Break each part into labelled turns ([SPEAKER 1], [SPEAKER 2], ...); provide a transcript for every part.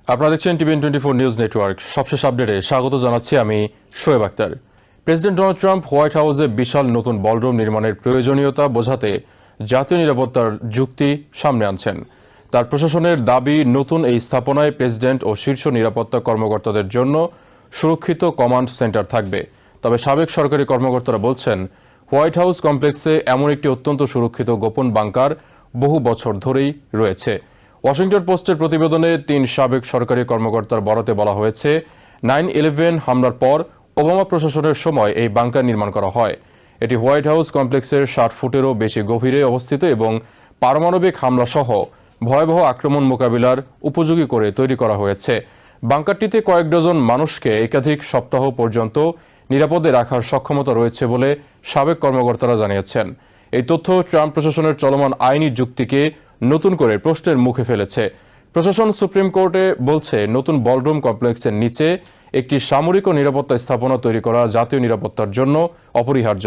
[SPEAKER 1] আপনারা দেখছেন TVN24 news network. সবশেষ আপডেটে স্বাগত জানাচ্ছি আমি Shoaib Akhtar. President Donald Trump White হাউসে বিশাল নতুন বলরুম নির্মাণের প্রয়োজনীয়তা বোঝাতে জাতীয় নিরাপত্তার যুক্তি সামনে আনছেন। তার প্রশাসনের দাবি, নতুন এই স্থাপনায় প্রেসিডেন্ট ও শীর্ষ নিরাপত্তা কর্মকর্তাদের জন্য সুরক্ষিত কমান্ড সেন্টার থাকবে। তবে সাবেক সরকারি কর্মকর্তারা বলছেন, হোয়াইট হাউস কমপ্লেক্সে এমন একটি অত্যন্ত সুরক্ষিত গোপন বাংকার বহু বছর ধরেই রয়েছে। ওয়াশিংটন পোস্টের প্রতিবেদনে 3 সাবেক সরকারি কর্মকর্তার বরাতে বলা হয়েছে, 9/11 হামলার পর ওবামা প্রশাসনের সময় এই বাংকার নির্মাণ করা হয়। এটি হোয়াইট হাউস কমপ্লেক্সের 60 ফুটেরও বেশি গভীরে অবস্থিত এবং পারমাণবিক হামলা সহ ভয়াবহ আক্রমণ মোকাবিলার উপযোগী করে তৈরি করা হয়েছে। বাংকারটিতে কয়েক ডজন মানুষকে একাধিক সপ্তাহ পর্যন্ত নিরাপদে রাখার সক্ষমতা রয়েছে বলে সাবেক কর্মকর্তারা জানিয়েছেন। এই তথ্য ট্রাম্প প্রশাসনের চলমান আইনি যুক্তিকে নতুন করে প্রশ্নের মুখে ফেলেছে। প্রশাসন সুপ্রিম কোর্টে বলছে, নতুন বলরুম কমপ্লেক্সের নিচে একটি সামরিক ও নিরাপত্তা স্থাপনা তৈরি করা জাতীয় নিরাপত্তার জন্য অপরিহার্য।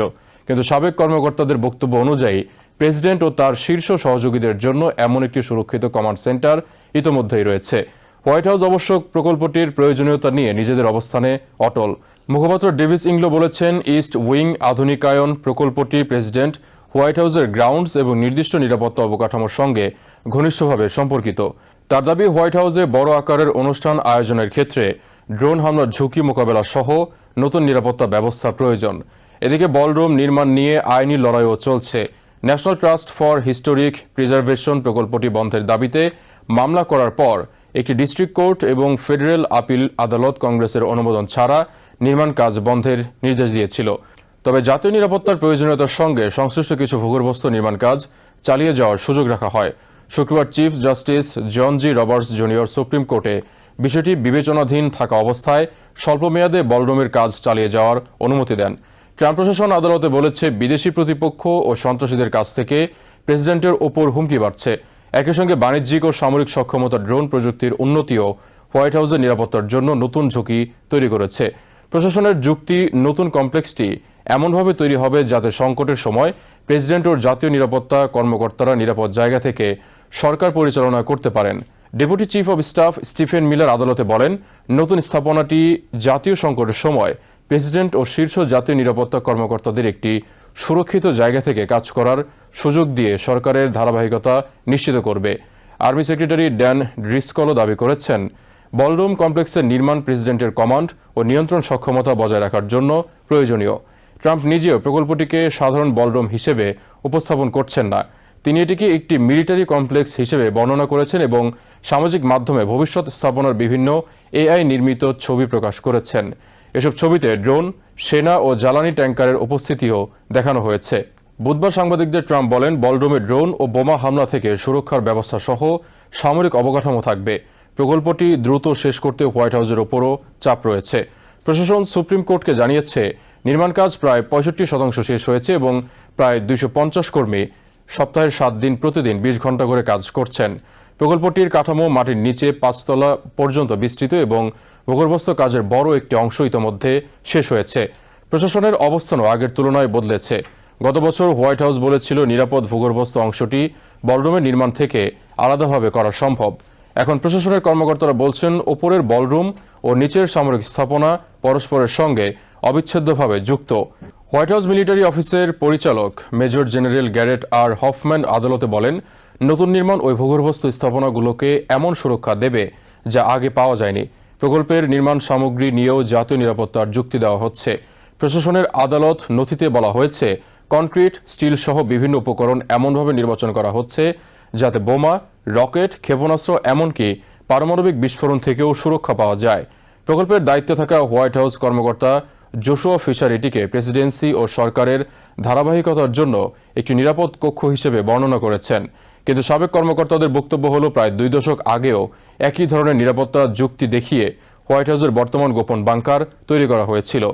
[SPEAKER 1] কিন্তু সাবেক কর্মকর্তাদের বক্তব্য অনুযায়ী প্রেসিডেন্ট ও তার শীর্ষ সহযোগীদের জন্য এমন একটি সুরক্ষিত কমান্ড সেন্টার ইতোমধ্যেই রয়েছে। হোয়াইট হাউস অবশ্য প্রকল্পটির প্রয়োজনীয়তা নিয়ে নিজেদের অবস্থানে অটল। মুখপাত্র ডেভিস ইংলো বলেছেন, ইস্ট উইং আধুনিকায়ন প্রকল্পটি প্রেসিডেন্ট, হোয়াইট হাউসের গ্রাউন্ডস এবং নির্দিষ্ট নিরাপত্তা অবকাঠামোর সঙ্গে ঘনিষ্ঠভাবে সম্পর্কিত। তার দাবি, হোয়াইট হাউসে বড় আকারের অনুষ্ঠান আয়োজনের ক্ষেত্রে ড্রোন হামলার ঝুঁকি মোকাবেলা সহ নতুন নিরাপত্তা ব্যবস্থা প্রয়োজন। এদিকে বলরুম নির্মাণ নিয়ে আইনি লড়াইও চলছে। National trust for historic preservation প্রকল্পটি বন্ধের দাবিতে মামলা করার পর একটি ডিস্ট্রিক্ট কোর্ট এবং ফেডারেল আপিল আদালত কংগ্রেসের অনুমোদন ছাড়া নির্মাণ কাজ বন্ধের নির্দেশ দিয়েছিল। তবে জাতীয় নিরাপত্তার প্রয়োজনীয়তার সঙ্গে সংশ্লিষ্ট কিছু ভূগর্ভস্থ নির্মাণ কাজ চালিয়ে যাওয়ার সুযোগ রাখা হয়। শুক্রবার চিফ জাস্টিস জন জি রবার্টস জুনিয়র সুপ্রিম কোর্টে বিষয়টি বিবেচনাধীন থাকা অবস্থায় স্বল্পমেয়াদে বলরুমের কাজ চালিয়ে যাওয়ার অনুমতি দেন। ট্রাম্প প্রশাসন আদালতে বলেছে, বিদেশি প্রতিপক্ষ ও সন্ত্রাসীদের কাছ থেকে প্রেসিডেন্টের ওপর হুমকি বাড়ছে। একই সঙ্গে বাণিজ্যিক ও সামরিক সক্ষমতা ড্রোন প্রযুক্তির উন্নতিও হোয়াইট হাউসের নিরাপত্তার জন্য নতুন ঝুঁকি তৈরি করেছে। প্রশাসনের যুক্তি, নতুন কমপ্লেক্সটি এমনভাবে তৈরি হবে যাতে সংকটের সময় প্রেসিডেন্ট ও জাতীয় নিরাপত্তা কর্মকর্তারা নিরাপদ জায়গা থেকে সরকার পরিচালনা করতে পারেন। Deputy chief of staff Stephen Miller আদালতে বলেন, নতুন স্থাপনাটি জাতীয় সংকটের সময় প্রেসিডেন্ট ও শীর্ষ জাতীয় নিরাপত্তা কর্মকর্তাদের একটি সুরক্ষিত জায়গা থেকে কাজ করার সুযোগ দিয়ে সরকারের ধারাবাহিকতা নিশ্চিত করবে। আর্মি সেক্রেটারি ড্যান ড্রিসকলও দাবি করেছেন, বলরুম কমপ্লেক্সের নির্মাণ প্রেসিডেন্টের কমান্ড ও নিয়ন্ত্রণ সক্ষমতা বজায় রাখার জন্য প্রয়োজনীয়। ট্রাম্প নিজেও প্রকল্পটিকে সাধারণ বলরুম হিসেবে উপস্থাপন করছেন না। তিনি এটিকে একটি মিলিটারি কমপ্লেক্স হিসেবে বর্ণনা করেছেন এবং সামাজিক মাধ্যমে ভবিষ্যৎ স্থাপনার বিভিন্ন AI নির্মিত ছবি প্রকাশ করেছেন। এসব ছবিতে ড্রোন, সেনা ও জ্বালানি ট্যাঙ্কারের উপস্থিতিও দেখানো হয়েছে। বুধবার সাংবাদিকদের ট্রাম্প বলেন, বলরুমে ড্রোন ও বোমা হামলা থেকে সুরক্ষার ব্যবস্থা সহ সামরিক অবকাঠামো থাকবে। প্রকল্পটি দ্রুত শেষ করতে হোয়াইট হাউসের ওপরও চাপ রয়েছে। প্রশাসন সুপ্রিম কোর্টকে জানিয়েছে, নির্মাণ কাজ প্রায় 65% শেষ হয়েছে এবং প্রায় 250 কর্মী সপ্তাহের 7 দিন প্রতিদিন 20 ঘন্টা করে কাজ করছেন। প্রকল্পটির কাঠামো মাটির নিচে 5 তলা পর্যন্ত বিস্তৃত এবং ভূগর্ভস্থ কাজের বড় একটি অংশ ইতোমধ্যে শেষ হয়েছে। প্রশাসনের অবস্থানও আগের তুলনায় বদলেছে। গত বছর হোয়াইট হাউস বলেছিল, নিরাপদ ভূগর্ভস্থ অংশটি বলরুমের নির্মাণ থেকে আলাদাভাবে করা সম্ভব। এখন প্রশাসনের কর্মকর্তারা বলছেন, ওপরের বলরুম ও নিচের সামরিক স্থাপনা পরস্পরের সঙ্গে অবিচ্ছেদ্যভাবে যুক্ত। হোয়াইট হাউস মিলিটারি অফিসের পরিচালক মেজর জেনারেল গ্যারেট আর হফম্যান আদালতে বলেন, নতুন নির্মাণ ওই ভূগর্ভস্থ স্থাপনাগুলোকে এমন সুরক্ষা দেবে যা আগে পাওয়া যায়নি। প্রকল্পের নির্মাণ সামগ্রী নিয়েও জাতীয় নিরাপত্তার যুক্তি দেওয়া হচ্ছে। প্রশাসনের আদালত নথিতে বলা হয়েছে, কনক্রিট, স্টিল সহ বিভিন্ন উপকরণ এমনভাবে নির্বাচন করা হচ্ছে যাতে বোমা, রকেট, ক্ষেপণাস্ত্র এমনকি পারমাণবিক বিস্ফোরণ থেকেও সুরক্ষা পাওয়া যায়। প্রকল্পের দায়িত্বে থাকা হোয়াইট হাউস কর্মকর্তা জোশুয়া ফিশার এটিকে প্রেসিডেন্সি ও সরকারের ধারাবাহিকতার জন্য একটি নিরাপদ কক্ষ হিসেবে বর্ণনা করেছেন। কিন্তু সাবেক কর্মকর্তাদের বক্তব্য হলো, প্রায় 2 দশক আগেও একই ধরনের নিরাপত্তা যুক্তি দেখিয়ে হোয়াইট হাউসের বর্তমান গোপন বাংকার তৈরি করা হয়েছিল।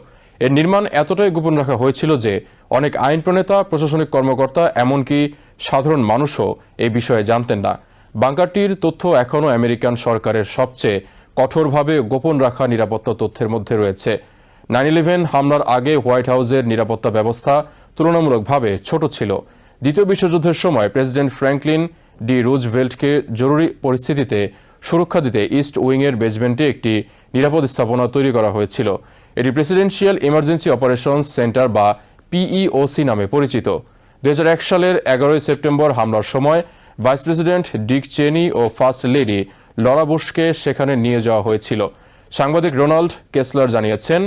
[SPEAKER 1] এর নির্মাণ এতটাই গোপন রাখা হয়েছিল যে অনেক আইন প্রণেতা, প্রশাসনিক কর্মকর্তা এমনকি সাধারণ মানুষও এই বিষয়ে জানতেন না। বাংকারটির তথ্য এখনও আমেরিকান সরকারের সবচেয়ে কঠোরভাবে গোপন রাখা নিরাপত্তা তথ্যের মধ্যে রয়েছে। 9/11 হামলার আগে হোয়াইট হাউসের নিরাপত্তা ব্যবস্থা তুলনামূলকভাবে ছোট ছিল। দ্বিতীয় বিশ্বযুদ্ধের সময় প্রেসিডেন্ট ফ্র্যাঙ্কলিন ডি রুজভেল্টকে জরুরি পরিস্থিতিতে সুরক্ষা দিতে ইস্ট উইংয়ের বেসমেন্টে একটি নিরাপদ স্থাপনা তৈরি করা হয়েছিল। এটি প্রেসিডেন্সিয়াল ইমার্জেন্সি অপারেশনস সেন্টার বা পিইওসি নামে পরিচিত। 2001 সালের 11 সেপ্টেম্বর হামলার সময় ভাইস প্রেসিডেন্ট ডিক চেনি ও ফার্স্ট লেডি লরা বুশকে সেখানে নিয়ে যাওয়া হয়েছিল। সাংবাদিক রোনাল্ড কেসলার জানিয়েছেন,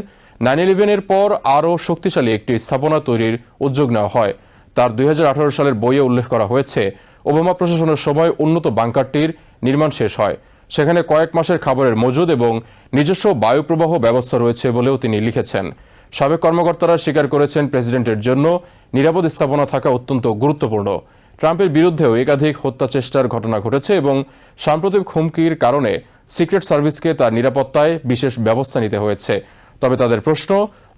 [SPEAKER 1] 9/11-এর পর আরও শক্তিশালী একটি স্থাপনা তৈরির উদ্যোগ নেওয়া হয়। তার 2018 সালের বইয়ে উল্লেখ করা হয়েছে, ওবামা প্রশাসনের সময় উন্নত বাংকারটির নির্মাণ শেষ হয়। সেখানে কয়েক মাসের খাবারের মজুদ এবং নিজস্ব বায়ুপ্রবাহ ব্যবস্থা রয়েছে বলেও তিনি লিখেছেন। সাবেক কর্মকর্তারা স্বীকার করেছেন, প্রেসিডেন্টের জন্য নিরাপদ স্থাপনা থাকা অত্যন্ত গুরুত্বপূর্ণ। ট্রাম্পের বিরুদ্ধেও একাধিক হত্যা চেষ্টার ঘটনা ঘটেছে এবং সাম্প্রতিক হুমকির কারণে সিক্রেট সার্ভিসকে তার নিরাপত্তায় বিশেষ ব্যবস্থা নিতে হয়েছে। তবে তাদের প্রশ্ন,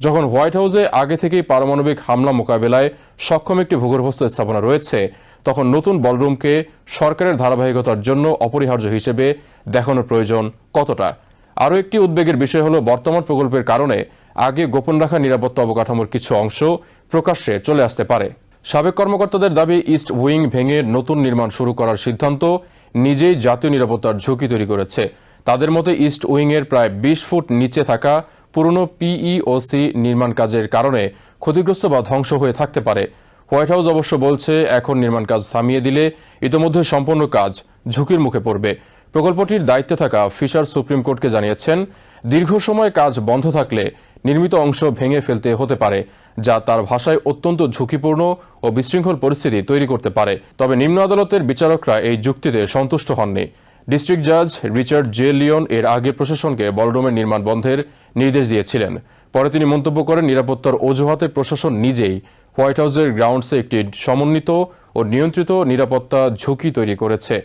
[SPEAKER 1] যখন হোয়াইট হাউসে আগে থেকেই পারমাণবিক হামলা মোকাবেলায় সক্ষম একটি ভূগর্ভস্থ স্থাপনা রয়েছে, তখন নতুন বলরুমকে সরকারের ধারাবাহিকতার জন্য অপরিহার্য হিসেবে দেখানোর প্রয়োজন কতটা? আরও একটি উদ্বেগের বিষয় হল, বর্তমান প্রকল্পের কারণে আগে গোপন রাখা নিরাপত্তা অবকাঠামোর কিছু অংশ প্রকাশ্যে চলে আসতে পারে। সাবেক কর্মকর্তাদের দাবি, ইস্ট উইং ভেঙে নতুন নির্মাণ শুরু করার সিদ্ধান্ত নিজেই জাতীয় নিরাপত্তার ঝুঁকি তৈরি করেছে। তাদের মতে, ইস্ট উইংয়ের প্রায় 20 ফুট নিচে থাকা পুরনো পিইওসি নির্মাণ কাজের কারণে ক্ষতিগ্রস্ত বা ধ্বংস হয়ে থাকতে পারে। হোয়াইট হাউস অবশ্য বলছে, এখন নির্মাণ কাজ থামিয়ে দিলে ইতোমধ্যে সম্পন্ন কাজ ঝুঁকির মুখে পড়বে। প্রকল্পটির দায়িত্বে থাকা ফিশার সুপ্রিম কোর্টকে জানিয়েছেন, দীর্ঘ সময় কাজ বন্ধ থাকলে নির্মিত অংশ ভেঙে ফেলতে হতে পারে, যা তার ভাষায় অত্যন্ত ঝুঁকিপূর্ণ ও বিশৃঙ্খল পরিস্থিতি তৈরি করতে পারে। তবে নিম্ন আদালতের বিচারকরা এই যুক্তিতে সন্তুষ্ট হননি। ডিস্ট্রিক্ট জাজ রিচার্ড জে লিওন এর আগে প্রশাসনকে বলরুমের নির্মাণ বন্ধের নির্দেশ দিয়েছিলেন। পরে তিনি মন্তব্য করেন, নিরাপত্তার অজুহাতে প্রশাসন নিজেই হোয়াইট হাউসের গ্রাউন্ডসে একটি সমন্বিত ও নিয়ন্ত্রিত নিরাপত্তা ঝুঁকি তৈরি করেছে।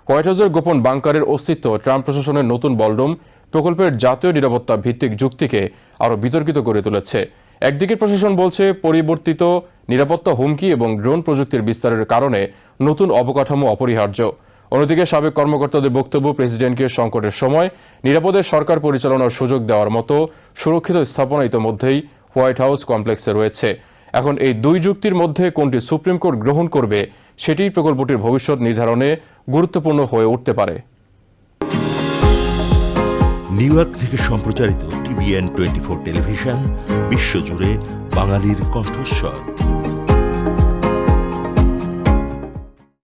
[SPEAKER 1] হোয়াইট হাউসের গোপন বাংকারের অস্তিত্ব ট্রাম্প প্রশাসনের নতুন বলরুম প্রকল্পের জাতীয় নিরাপত্তা ভিত্তিক যুক্তিকে আরও বিতর্কিত করে তুলেছে। একদিকে প্রশাসন বলছে, পরিবর্তিত নিরাপত্তা হুমকি এবং ড্রোন প্রযুক্তির বিস্তারের কারণে নতুন অবকাঠামো অপরিহার্য। অন্যদিকে সাবেক কর্মকর্তাদের বক্তব্য, প্রেসিডেন্টকে সংকটের সময় নিরাপদে সরকার পরিচালনার সুযোগ দেওয়ার মতো সুরক্ষিত স্থাপনা ইতোমধ্যেই হোয়াইট হাউস কমপ্লেক্সে রয়েছে। এখন এই দুই যুক্তির মধ্যে কোনটি সুপ্রিম কোর্ট গ্রহণ করবে, সেটিই প্রকল্পটির ভবিষ্যৎ নির্ধারণে গুরুত্বপূর্ণ হয়ে উঠতে পারে।
[SPEAKER 2] নিউ ইয়র্ক থেকে সম্প্রচারিত TVN 24 টেলিভিশন বিশ্বজুড়ে বাঙালির কণ্ঠস্বর।